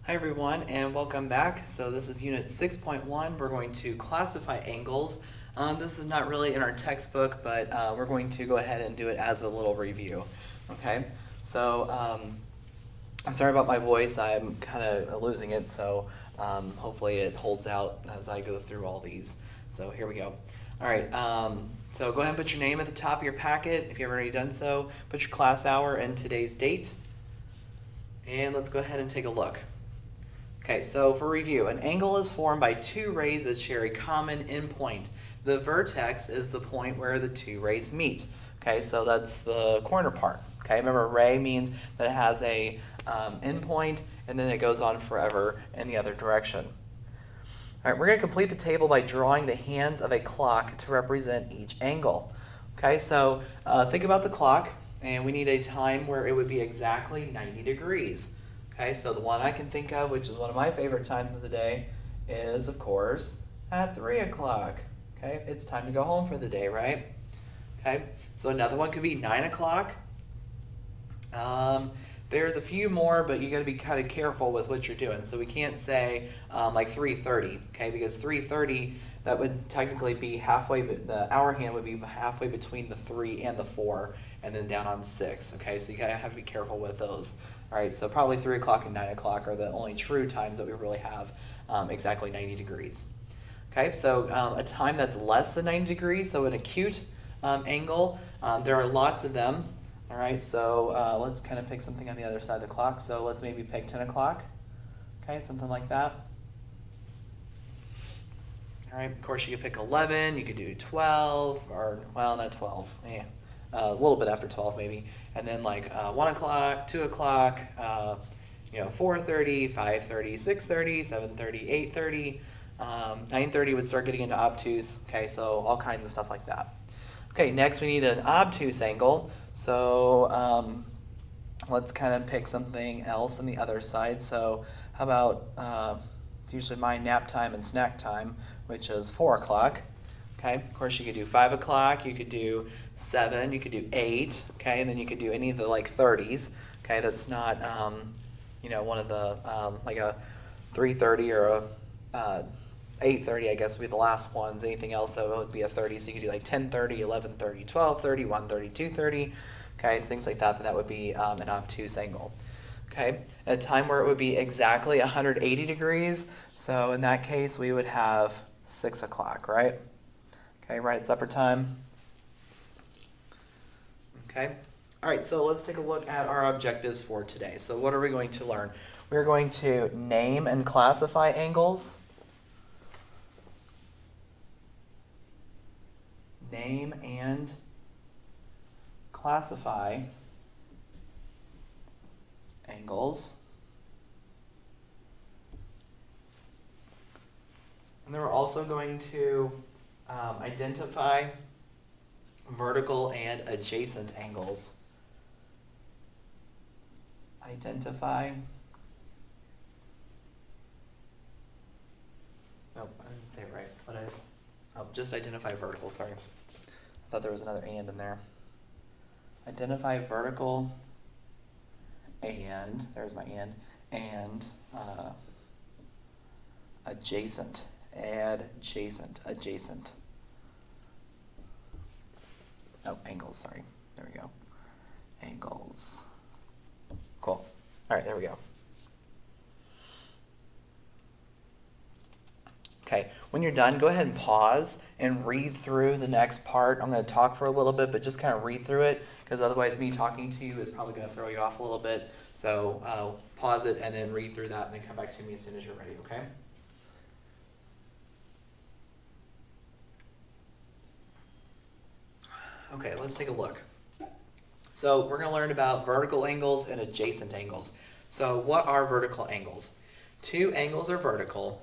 Hi everyone and welcome back. So this is unit 6.1. We're going to classify angles. This is not really in our textbook, but we're going to go ahead and do it as a little review. Okay, so I'm sorry about my voice. I'm kind of losing it, so hopefully it holds out as I go through all these. So here we go. All right, so go ahead and put your name at the top of your packet if you haven't already done so. Put your class hour and today's date. And let's go ahead and take a look. Okay, so for review, an angle is formed by two rays that share a common endpoint. The vertex is the point where the two rays meet. Okay, so that's the corner part. Okay, remember ray means that it has a endpoint and then it goes on forever in the other direction. All right, we're going to complete the table by drawing the hands of a clock to represent each angle. Okay, so think about the clock, and we need a time where it would be exactly 90 degrees. Okay, so the one I can think of, which is one of my favorite times of the day, is, of course, at 3 o'clock. Okay, it's time to go home for the day, right? Okay, so another one could be 9 o'clock. There's a few more, but you got to be kind of careful with what you're doing. So we can't say like 3:30, okay? Because 3:30, that would technically be halfway, the hour hand would be halfway between the 3 and the 4, and then down on 6, okay? So you gotta have to be careful with those. All right, so probably 3 o'clock and 9 o'clock are the only true times that we really have exactly 90 degrees. Okay, so a time that's less than 90 degrees, so an acute angle, there are lots of them. All right, so let's kind of pick something on the other side of the clock. So let's maybe pick 10 o'clock, okay, something like that. All right, of course you could pick 11, you could do 12, or, well, not 12, a little bit after 12 maybe. And then like 1 o'clock, 2 o'clock, 4:30, 5:30, 6:30, 7:30, 8:30, 9:30 would start getting into obtuse, okay, so all kinds of stuff like that. Okay, next we need an obtuse angle. So let's kind of pick something else on the other side. So how about, it's usually my nap time and snack time, which is 4 o'clock. Okay, of course you could do 5 o'clock, you could do 7, you could do 8, okay, and then you could do any of the like 30s, okay, that's not, one of the, like a 3:30 or a 8:30, I guess, would be the last ones. Anything else that would be a 30, so you could do like 10:30, 11:30, 12:30, 1:30, 2:30, okay, things like that, that would be an obtuse angle. Okay, at a time where it would be exactly 180 degrees, so in that case we would have 6 o'clock, right? Okay, right at supper time. Okay, all right, so let's take a look at our objectives for today. So what are we going to learn? We're going to name and classify angles. Name and classify angles. And then we're also going to identify vertical and adjacent angles. Identify. Nope, I didn't say it right. Just identify vertical, sorry. I thought there was another and in there. Identify vertical and, there's my and adjacent. Adjacent. Oh, angles, sorry. There we go. Angles. Cool. All right, there we go. Okay, when you're done, go ahead and pause and read through the next part. I'm going to talk for a little bit, but just kind of read through it, because otherwise me talking to you is probably going to throw you off a little bit. So pause it and then read through that and then come back to me as soon as you're ready, okay? Okay, let's take a look. So we're going to learn about vertical angles and adjacent angles. So what are vertical angles? Two angles are vertical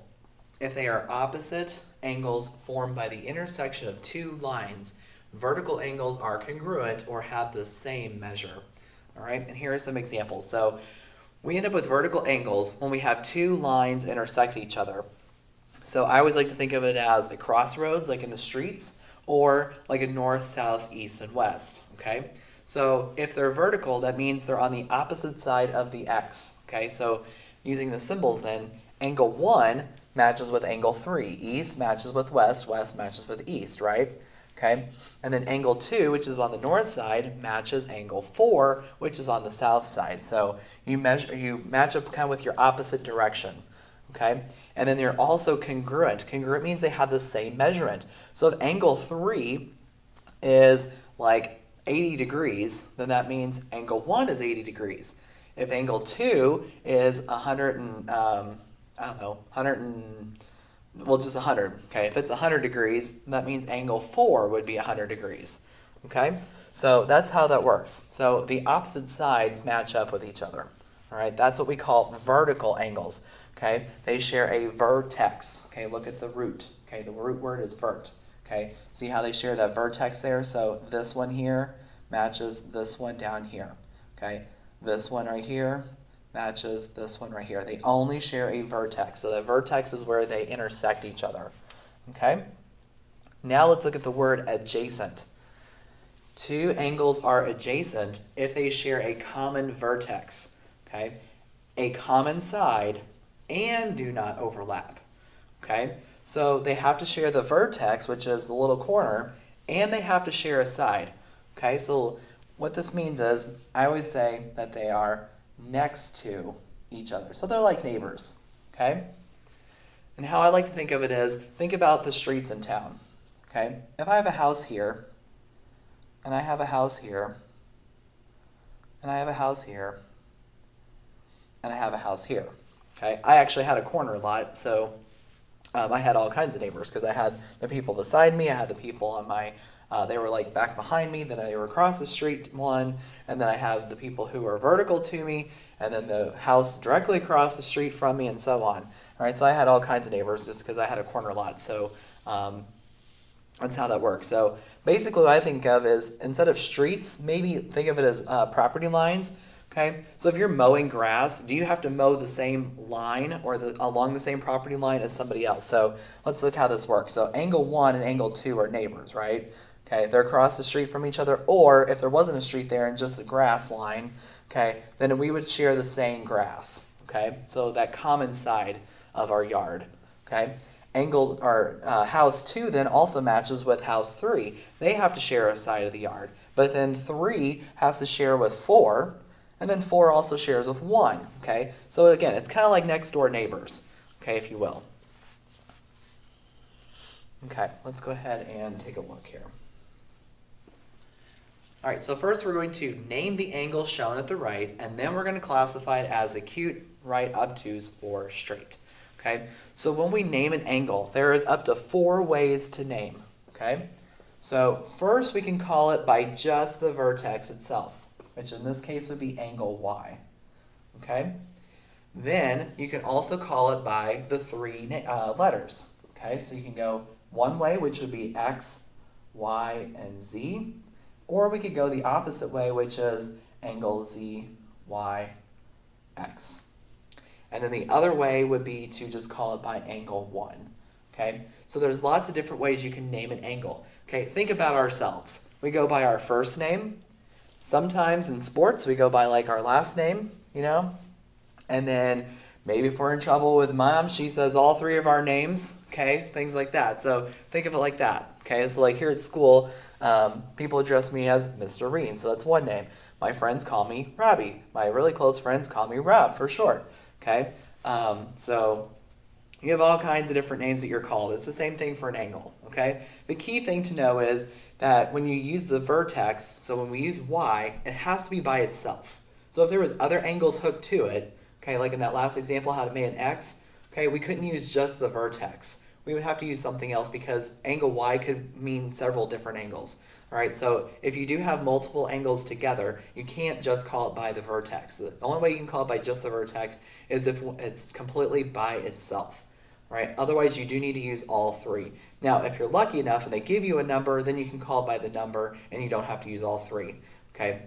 if they are opposite angles formed by the intersection of two lines. Vertical angles are congruent or have the same measure. All right, and here are some examples. So we end up with vertical angles when we have two lines intersect each other. So I always like to think of it as a crossroads, like in the streets, or like a north, south, east, and west, okay? So if they're vertical, that means they're on the opposite side of the x, okay? So using the symbols then, angle 1 matches with angle 3. East matches with west, west matches with east, right? Okay, and then angle 2, which is on the north side, matches angle 4, which is on the south side. So you match up kind of with your opposite direction. Okay, and then they're also congruent. Congruent means they have the same measurement. So if angle 3 is like 80 degrees, then that means angle 1 is 80 degrees. If angle 2 is 100 and, I don't know, 100 and, well, just 100. Okay, if it's 100 degrees, that means angle 4 would be 100 degrees. Okay, so that's how that works. So the opposite sides match up with each other. All right, that's what we call vertical angles. Okay, they share a vertex. Okay, look at the root. Okay, the root word is vert. Okay, see how they share that vertex there? So this one here matches this one down here. Okay, this one right here matches this one right here. They only share a vertex. So the vertex is where they intersect each other. Okay, now let's look at the word adjacent. Two angles are adjacent if they share a common vertex. Okay, a common side and do not overlap. Okay, so they have to share the vertex, which is the little corner, and they have to share a side. Okay, so what this means is I always say that they are next to each other. So they're like neighbors. Okay, and how I like to think of it is think about the streets in town. Okay, if I have a house here, and I have a house here, and I have a house here, and I have a house here. Okay, I actually had a corner lot, so I had all kinds of neighbors because I had the people beside me, I had the people on my, they were like back behind me, then they were across the street one, and then I have the people who were vertical to me, and then the house directly across the street from me, and so on. All right, so I had all kinds of neighbors just because I had a corner lot, so that's how that works. So basically what I think of is instead of streets, maybe think of it as property lines. Okay, so if you're mowing grass, do you have to mow the same line or along the same property line as somebody else? So let's look how this works. So angle 1 and angle 2 are neighbors, right? Okay, they're across the street from each other, or if there wasn't a street there and just a grass line, okay, then we would share the same grass. Okay, so that common side of our yard. Okay, angle or house 2 then also matches with house 3. They have to share a side of the yard, but then 3 has to share with 4. And then 4 also shares with 1, okay? So again, it's kind of like next door neighbors, okay, if you will. Okay, let's go ahead and take a look here. All right, so first we're going to name the angle shown at the right, and then we're going to classify it as acute, right, obtuse, or straight, okay? So when we name an angle, there is up to 4 ways to name, okay? So first we can call it by just the vertex itself, which in this case would be angle Y, okay? Then you can also call it by the 3 letters, okay? So you can go one way, which would be X, Y, and Z, or we could go the opposite way, which is angle Z, Y, X. And then the other way would be to just call it by angle 1, okay? So there's lots of different ways you can name an angle. Okay, think about ourselves. We go by our first name. Sometimes in sports, we go by like our last name, you know? And then maybe if we're in trouble with mom, she says all 3 of our names, okay? Things like that. So think of it like that, okay? So like here at school, people address me as Mr. Reen, so that's one name. My friends call me Robbie. My really close friends call me Rob for short, okay? So you have all kinds of different names that you're called. It's the same thing for an angle, okay? The key thing to know is that when you use the vertex, so when we use Y, it has to be by itself. So if there was other angles hooked to it, okay, like in that last example, how it made an X, okay, we couldn't use just the vertex. We would have to use something else because angle Y could mean several different angles. All right, so if you do have multiple angles together, you can't just call it by the vertex. The only way you can call it by just the vertex is if it's completely by itself. Right? Otherwise, you do need to use all 3. Now, if you're lucky enough and they give you a number, then you can call by the number and you don't have to use all 3. Okay?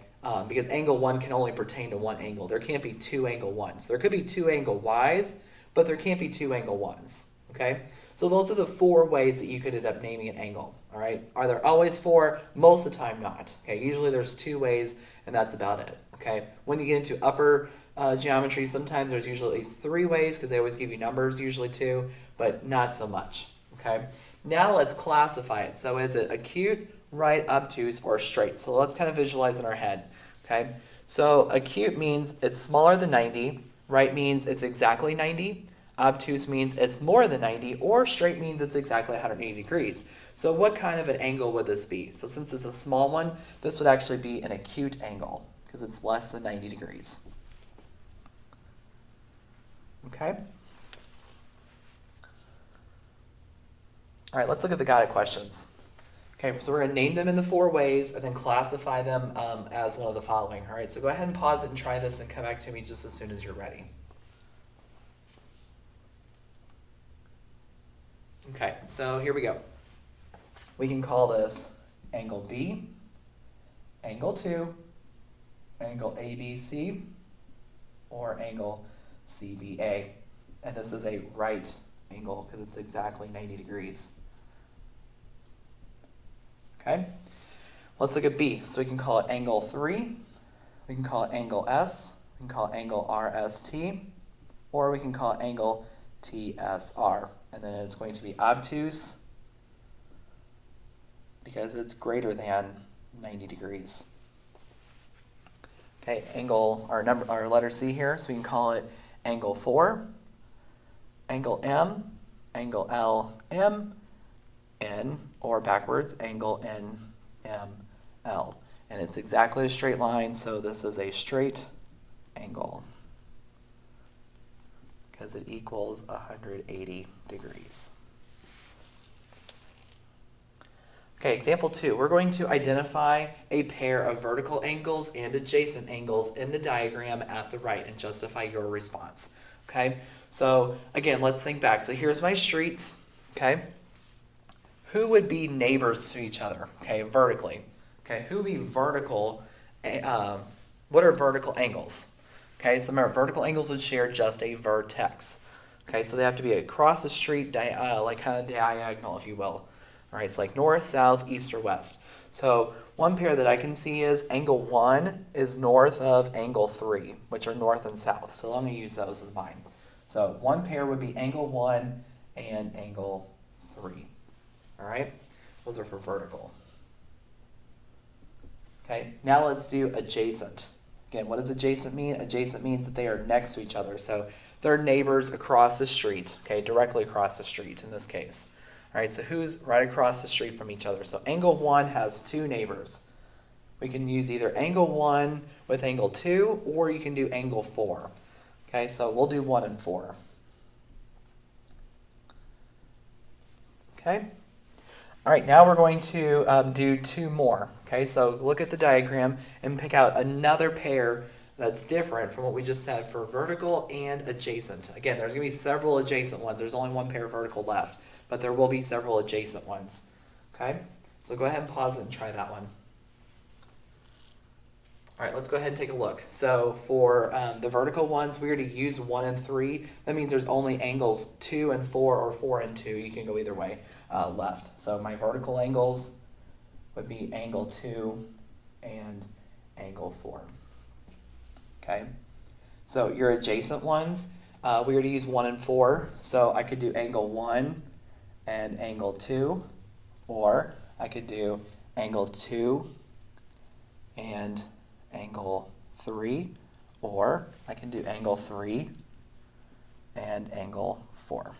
Because angle 1 can only pertain to one angle. There can't be 2 angle 1s. There could be 2 angle Ys, but there can't be 2 angle 1s. Okay? So those are the 4 ways that you could end up naming an angle. All right? Are there always 4? Most of the time not. Okay? Usually there's 2 ways and that's about it. Okay? When you get into upper geometry, sometimes there's usually at least 3 ways because they always give you numbers, usually 2, but not so much. Okay. Now let's classify it. So is it acute, right, obtuse, or straight? So let's kind of visualize in our head. Okay. So acute means it's smaller than 90, right means it's exactly 90, obtuse means it's more than 90, or straight means it's exactly 180 degrees. So what kind of an angle would this be? So since it's a small one, this would actually be an acute angle because it's less than 90 degrees. Okay? All right, let's look at the guided questions. Okay, so we're going to name them in the 4 ways and then classify them as one of the following. All right, so go ahead and pause it and try this and come back to me just as soon as you're ready. Okay, so here we go. We can call this angle B, angle 2, angle ABC, or angle CBA. And this is a right angle because it's exactly 90 degrees. Okay, let's look at B. So we can call it angle 3, we can call it angle S, we can call it angle RST, or we can call it angle TSR. And then it's going to be obtuse because it's greater than 90 degrees. Okay, our letter C here, so we can call it angle 4, angle M, angle L, M, N, or backwards, angle N, M, L. And it's exactly a straight line, so this is a straight angle because it equals 180 degrees. Okay, example 2. We're going to identify a pair of vertical angles and adjacent angles in the diagram at the right and justify your response. Okay, so again, let's think back. So here's my streets. Okay, who would be neighbors to each other? Okay, vertically. Okay, who would be vertical? What are vertical angles? Okay, so remember, vertical angles would share just a vertex. Okay, so they have to be across the street, like kind of diagonal, if you will. All right, so like north, south, east, or west. So one pair that I can see is angle 1 is north of angle 3, which are north and south. So I'm going to use those as mine. So one pair would be angle 1 and angle 3. All right, those are for vertical. Okay, now let's do adjacent. Again, what does adjacent mean? Adjacent means that they are next to each other. So they're neighbors across the street, okay, directly across the street in this case. All right, so who's right across the street from each other? So angle 1 has 2 neighbors. We can use either angle 1 with angle 2, or you can do angle 4. Okay, so we'll do 1 and 4. Okay. All right, now we're going to do 2 more. Okay, so look at the diagram and pick out another pair that's different from what we just said for vertical and adjacent. Again, there's going to be several adjacent ones. There's only one pair of vertical left, but there will be several adjacent ones. Okay, so go ahead and pause it and try that one. All right, let's go ahead and take a look. So for the vertical ones, we're going to use 1 and 3. That means there's only angles 2 and 4 or 4 and 2. You can go either way left. So my vertical angles would be angle 2 and angle 4. Okay, so your adjacent ones, we're going to use 1 and 4. So I could do angle 1 and angle 2, or I could do angle 2 and angle 3, or I can do angle 3 and angle 4.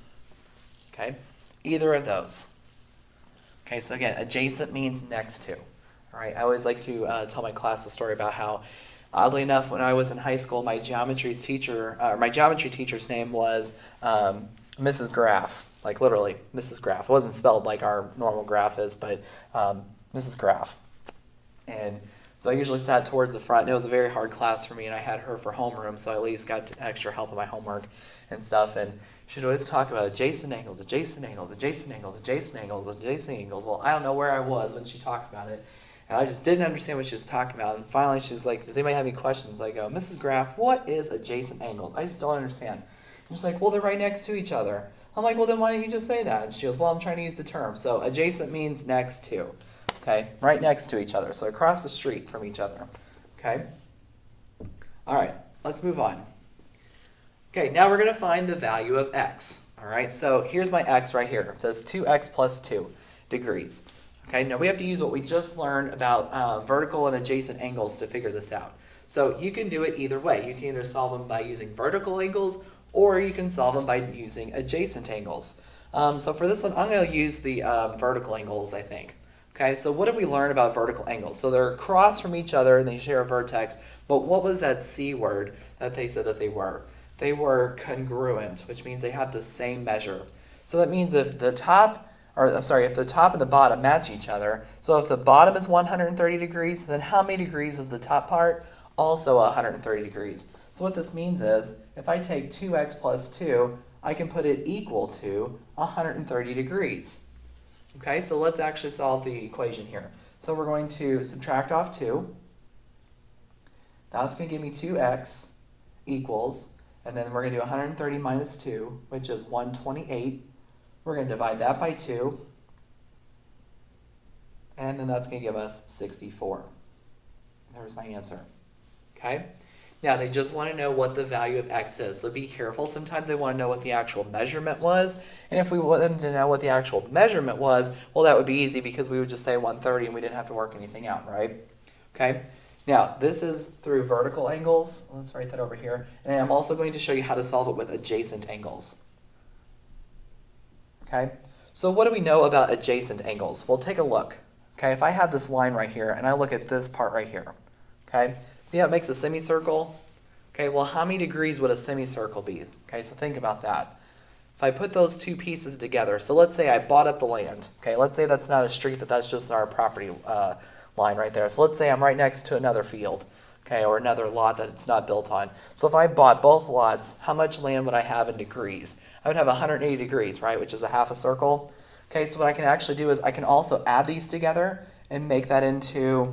Okay, either of those. Okay, so again, adjacent means next to. All right, I always like to tell my class the story about how, oddly enough, when I was in high school, my geometry teacher's name was Mrs. Graff, like literally Mrs. Graff. It wasn't spelled like our normal graph is, but Mrs. Graff. And so I usually sat towards the front, and it was a very hard class for me, and I had her for homeroom, so I at least got extra help with my homework and stuff. And she'd always talk about adjacent angles, adjacent angles, adjacent angles, adjacent angles, adjacent angles. Well, I don't know where I was when she talked about it, and I just didn't understand what she was talking about. And finally, she's like, does anybody have any questions? I go, Mrs. Graff, what is adjacent angles? I just don't understand. And she's like, well, they're right next to each other. I'm like, well, then why don't you just say that? And she goes, well, I'm trying to use the term. So adjacent means next to. Okay, right next to each other, so across the street from each other. Okay, all right, let's move on. Okay, now we're going to find the value of x. All right, so here's my x right here. It says 2x plus 2 degrees. Okay, now we have to use what we just learned about vertical and adjacent angles to figure this out. So you can do it either way. You can either solve them by using vertical angles, or you can solve them by using adjacent angles. So for this one, I'm going to use the vertical angles, I think. Okay, so what did we learn about vertical angles? So they're across from each other and they share a vertex, but what was that C word that they said that they were? They were congruent, which means they have the same measure. So that means if the top if the top and the bottom match each other, so if the bottom is 130 degrees, then how many degrees is the top part? Also 130 degrees. So what this means is, if I take 2x plus 2, I can put it equal to 130 degrees. Okay, so let's actually solve the equation here. So we're going to subtract off 2. That's going to give me 2x equals, and then we're going to do 130 minus 2, which is 128. We're going to divide that by 2, and then that's going to give us 64. There's my answer. Okay? Now, they just want to know what the value of x is, so be careful. Sometimes they want to know what the actual measurement was, and if we want them to know what the actual measurement was, well, that would be easy because we would just say 130 and we didn't have to work anything out, right? Okay? Now, this is through vertical angles. Let's write that over here. And I'm also going to show you how to solve it with adjacent angles. Okay, so what do we know about adjacent angles? Well, take a look. Okay, if I have this line right here and I look at this part right here, okay, see how it makes a semicircle? Okay, well, how many degrees would a semicircle be? Okay, so think about that. If I put those two pieces together, so let's say I bought up the land. Okay, let's say that's not a street, but that's just our property line right there. So let's say I'm right next to another field, okay, or another lot that it's not built on. So if I bought both lots, how much land would I have in degrees? I would have 180 degrees, right, which is a half a circle. Okay, so what I can actually do is I can also add these together and make that into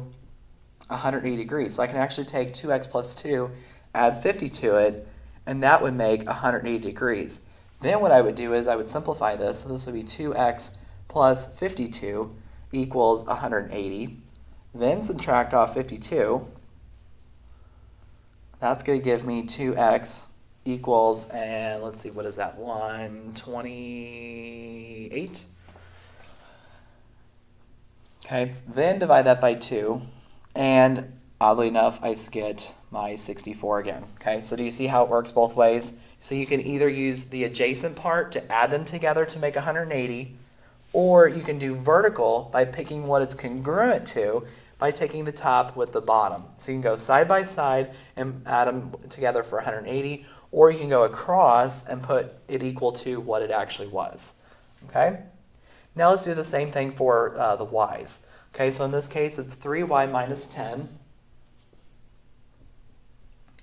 180 degrees. So I can actually take 2x plus 2, add 50 to it, and that would make 180 degrees. Then what I would do is I would simplify this. So this would be 2x plus 52 equals 180. Then subtract off 52. That's going to give me 2x equals, and let's see, what is that, 128? Okay, then divide that by 2, and oddly enough, I get my 64 again. Okay, so do you see how it works both ways? So you can either use the adjacent part to add them together to make 180, or you can do vertical by picking what it's congruent to by taking the top with the bottom. So you can go side by side and add them together for 180, or you can go across and put it equal to what it actually was. Okay? Now let's do the same thing for the y's. Okay, so in this case it's 3y minus 10.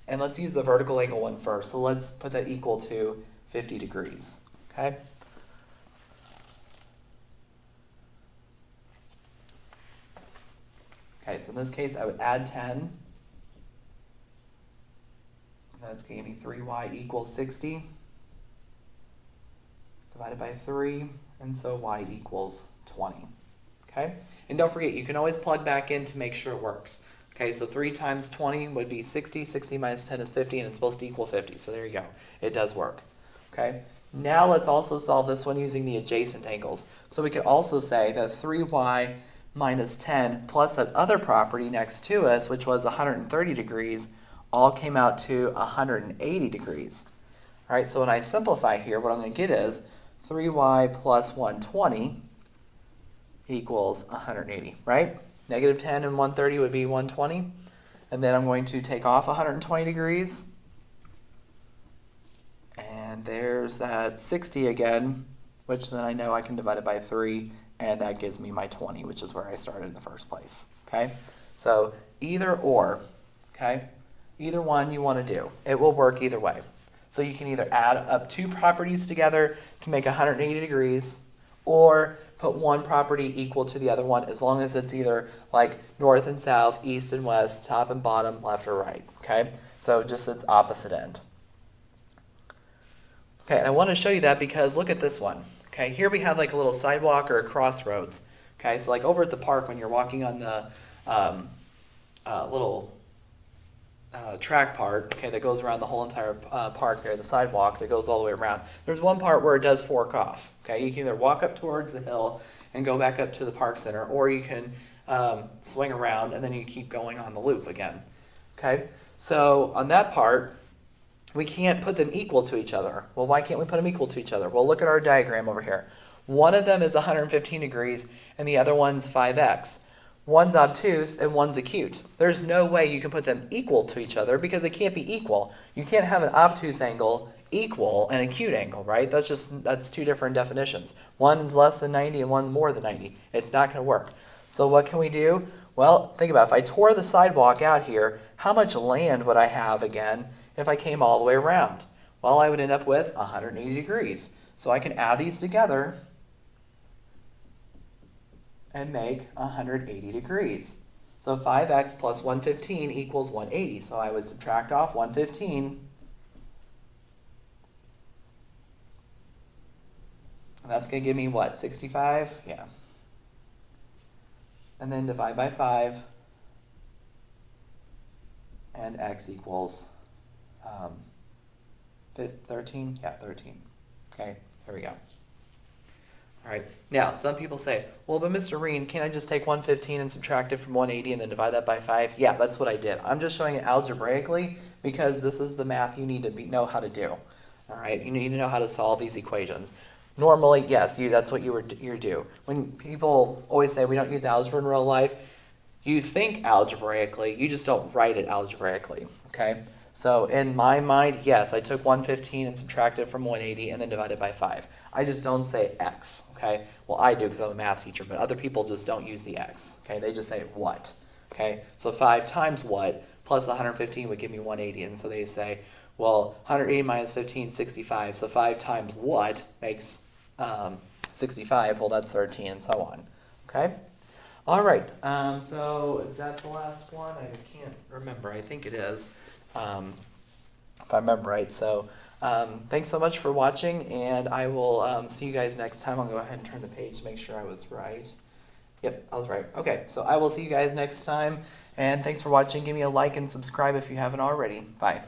And let's use the vertical angle one first. So let's put that equal to 50 degrees. Okay? Okay, so in this case I would add 10. That's going to give me 3y equals 60. Divided by 3, and so y equals 20. Okay? And don't forget, you can always plug back in to make sure it works. Okay, so 3 times 20 would be 60. 60 minus 10 is 50, and it's supposed to equal 50. So there you go. It does work. Okay? Now let's also solve this one using the adjacent angles. So we could also say that 3y minus 10 plus that other property next to us, which was 130 degrees, all came out to 180 degrees. All right, so when I simplify here, what I'm going to get is 3y plus 120 equals 180, right? Negative 10 and 130 would be 120. And then I'm going to take off 120 degrees. And there's that 60 again, which then I know I can divide it by 3, and that gives me my 20, which is where I started in the first place. Okay? So either or, okay? Either one you want to do. It will work either way. So you can either add up 2 properties together to make 180 degrees, or put one property equal to the other one, as long as it's either like north and south, east and west, top and bottom, left or right. Okay? So just its opposite end. Okay, and I want to show you that because look at this one. Okay, here we have like a little sidewalk or a crossroads. Okay, so like over at the park when you're walking on the little track part, okay, that goes around the whole entire park there, the sidewalk that goes all the way around. There's one part where it does fork off, okay? You can either walk up towards the hill and go back up to the park center, or you can swing around and then you keep going on the loop again, okay? So on that part, we can't put them equal to each other. Well, why can't we put them equal to each other? Well, look at our diagram over here. One of them is 115 degrees and the other one's 5x. One's obtuse and one's acute. There's no way you can put them equal to each other because they can't be equal. You can't have an obtuse angle equal an acute angle, right? That's two different definitions. One's less than 90 and one's more than 90. It's not going to work. So what can we do? Well, think about it. If I tore the sidewalk out here, how much land would I have again if I came all the way around? Well, I would end up with 180 degrees. So I can add these together and make 180 degrees. So 5x plus 115 equals 180. So I would subtract off 115. And that's going to give me what, 65? Yeah. And then divide by 5. And x equals 13? Yeah, 13. Okay, there we go. All right, now some people say, well, but Mr. Reen, can't I just take 115 and subtract it from 180 and then divide that by 5? Yeah, that's what I did. I'm just showing it algebraically because this is the math you need to know how to do. All right, you need to know how to solve these equations. Normally, yes, that's what you do. When people always say we don't use algebra in real life, you think algebraically, you just don't write it algebraically, okay? So in my mind, yes, I took 115 and subtracted from 180 and then divided by 5. I just don't say x, okay? Well, I do because I'm a math teacher, but other people just don't use the x, okay? They just say what, okay? So 5 times what plus 115 would give me 180, and so they say, well, 180 minus 15 is 65, so 5 times what makes 65? Well, that's 13, and so on, okay? All right, so is that the last one? I can't remember. I think it is, if I remember right. So thanks so much for watching, and I will see you guys next time. I'll go ahead and turn the page to make sure I was right. Yep, I was right. Okay, so I will see you guys next time, and thanks for watching. Give me a like and subscribe if you haven't already. Bye.